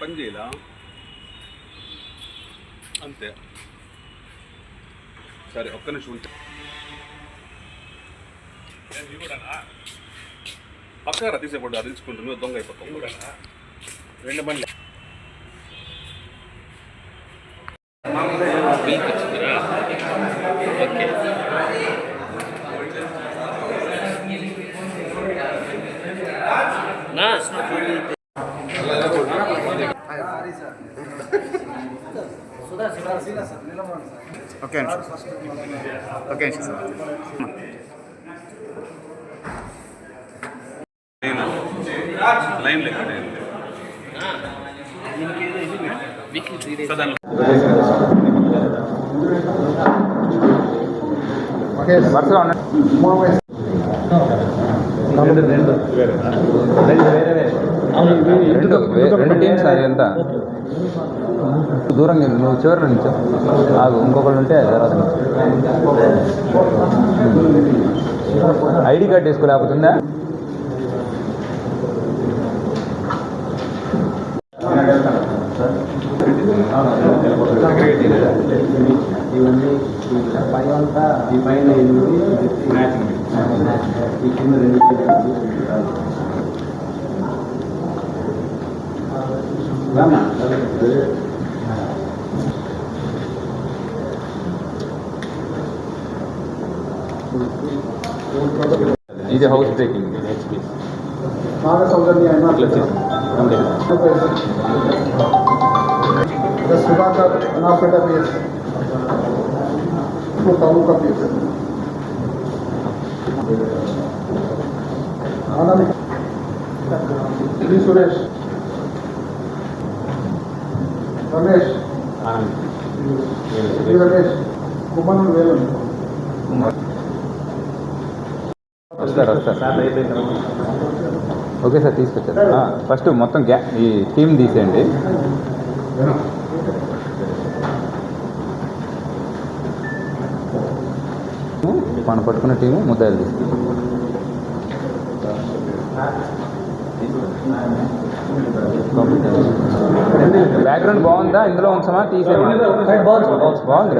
పని చేయాలా అంతే. సరే ఒక్క నిమిషం ఉంటే పక్కన తీసేపడ్డు అది తీసుకుంటుంది దొంగ అయిపోతాం. 2 బండ్లు ఓకే ఓకే సార్. లైన్ లెక్క వరుసగా రెండు టీమ్స్ అది ఎంత దూరంగా నువ్వు చివరి నుంచి ఆగు, ఇంకొకళ్ళు ఉంటే తర్వాత ఐడి కార్డు తీసుకోలేకపోతుందా? ఇవన్నీ పైనంతా ఈ పైన ఈ కింద 2 ఇది house breaking Sudhakar Anapeta P S taluka P S Anand Suresh Ramesh Ramesh Kumar वेल వస్తారు. ఓకే సార్ తీసుకొచ్చారు. ఫస్ట్ మొత్తం ఈ టీమ్ తీసేయండి. మనం పట్టుకున్న టీము ముద్దాయిలు తీసుకుంటాం. బ్యాక్గ్రౌండ్ బాగుందా? ఇందులో ఉంచమా తీసేమా? బాగుంది.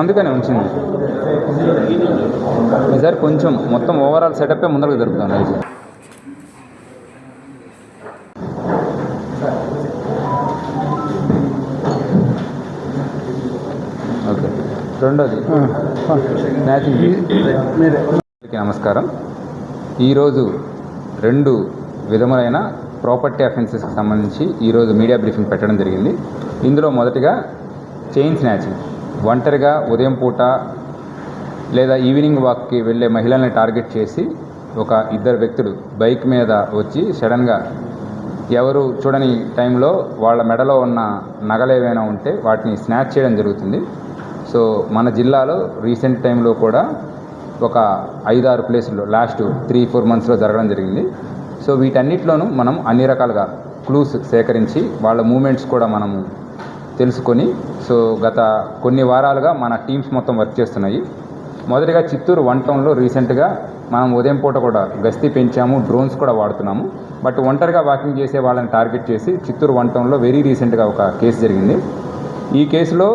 అందుకనే ఉంచింది ఈసారి కొంచెం మొత్తం ఓవరాల్ సెటప్ ముందరకు జరుపుతాం. అయితే ఓకే, రెండోది నమస్కారం. ఈరోజు 2 విధములైన ప్రాపర్టీ అఫెన్సెస్కి సంబంధించి ఈరోజు మీడియా బ్రీఫింగ్ పెట్టడం జరిగింది. ఇందులో మొదటిగా చైన్ స్నాచింగ్. ఒంటరిగా ఉదయం పూట లేదా ఈవినింగ్ వాక్కి వెళ్ళే మహిళల్ని టార్గెట్ చేసి ఒక 2 వ్యక్తులు బైక్ మీద వచ్చి సడన్గా ఎవరు చూడని టైంలో వాళ్ళ మెడలో ఉన్న నగలేవైనా ఉంటే వాటిని స్నాచ్ చేయడం జరుగుతుంది. సో మన జిల్లాలో రీసెంట్ టైంలో కూడా ఒక 5-6 ప్లేసుల్లో లాస్ట్ 3-4 మంత్స్లో జరగడం జరిగింది. సో వీటన్నిటిలోనూ మనం అన్ని రకాలుగా క్లూస్ సేకరించి వాళ్ళ మూమెంట్స్ కూడా మనము తెలుసుకొని సో గత కొన్ని వారాలుగా మన టీమ్స్ మొత్తం వర్క్ చేస్తున్నాయి. మొదటిగా చిత్తూరు 1 టౌన్లో రీసెంట్గా మనం ఉదయం పూట కూడా గస్తీ పెంచాము, డ్రోన్స్ కూడా వాడుతున్నాము. బట్ ఒంటరిగా వాకింగ్ చేసే వాళ్ళని టార్గెట్ చేసి చిత్తూరు 1 టౌన్లో వెరీ రీసెంట్గా ఒక కేసు జరిగింది. ఈ కేసులో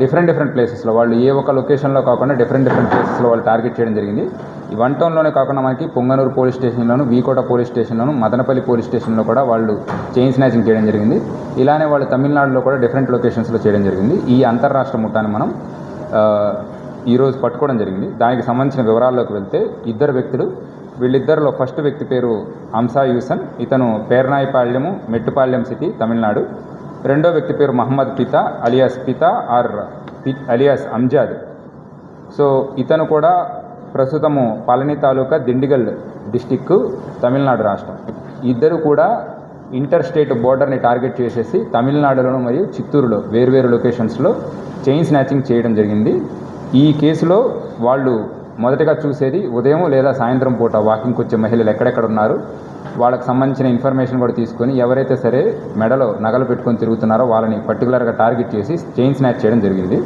డిఫరెంట్ ప్లేసెస్లో వాళ్ళు ఏ ఒక లొకేషన్లో కాకుండా డిఫరెంట్ ప్లేసెస్లో వాళ్ళు టార్గెట్ చేయడం జరిగింది. ఈ 1 టౌన్లోనే కాకుండా మనకి పొంగనూరు పోలీస్ స్టేషన్లోను, వీకోట పోలీస్ స్టేషన్లోను, మదనపల్లి పోలీస్ స్టేషన్లో కూడా వాళ్ళు చైన్ స్నాచింగ్ చేయడం జరిగింది. ఇలానే వాళ్ళు తమిళనాడులో కూడా డిఫరెంట్ లొకేషన్స్లో చేయడం జరిగింది. ఈ అంతర్రాష్ట్ర ముఠాన్ని మనం ఈరోజు పట్టుకోవడం జరిగింది. దానికి సంబంధించిన వివరాల్లోకి వెళ్తే 2 వ్యక్తులు, వీళ్ళిద్దరిలో ఫస్ట్ వ్యక్తి పేరు అంసా యూసన్, ఇతను పేర్నాయిపాళ్యము మెట్టుపాళ్యం సిటీ తమిళనాడు. రెండో వ్యక్తి పేరు మహమ్మద్ పితా అలియాస్ అంజాద్. సో ఇతను కూడా ప్రస్తుతము పళని తాలూకా దిండిగల్ డిస్టిక్ తమిళనాడు రాష్ట్రం. ఇద్దరు కూడా ఇంటర్ స్టేట్ బోర్డర్ని టార్గెట్ చేసేసి తమిళనాడులోను మరియు చిత్తూరులో వేర్వేరు లొకేషన్స్లో చైన్ స్నాచింగ్ చేయడం జరిగింది. ఈ కేసులో వాళ్ళు మొదటగా చూసేది ఉదయం లేదా సాయంత్రం పూట వాకింగ్కి వచ్చే మహిళలు ఎక్కడెక్కడ ఉన్నారు, వాళ్ళకి సంబంధించిన ఇన్ఫర్మేషన్ కూడా తీసుకొని ఎవరైతే సరే మెడలో నగలు పెట్టుకొని తిరుగుతున్నారో వాళ్ళని పర్టికులర్గా టార్గెట్ చేసి చైన్ స్నాచ్ చేయడం జరిగింది.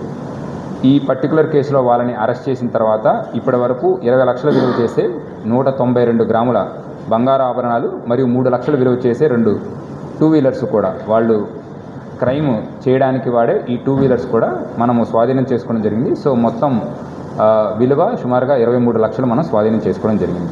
ఈ పర్టికులర్ కేసులో వాళ్ళని అరెస్ట్ చేసిన తర్వాత ఇప్పటి వరకు 20 లక్షల విలువ చేసే 192 గ్రాముల బంగారు ఆభరణాలు మరియు 3 లక్షల విలువ చేసే 2 టూ వీలర్స్ కూడా వాళ్ళు క్రైమ్ చేయడానికి వాడే ఈ టూ వీలర్స్ కూడా మనము స్వాధీనం చేసుకోవడం జరిగింది. సో మొత్తం విలువ సుమారుగా 23 లక్షలు మనం స్వాధీనం చేసుకోవడం జరిగింది.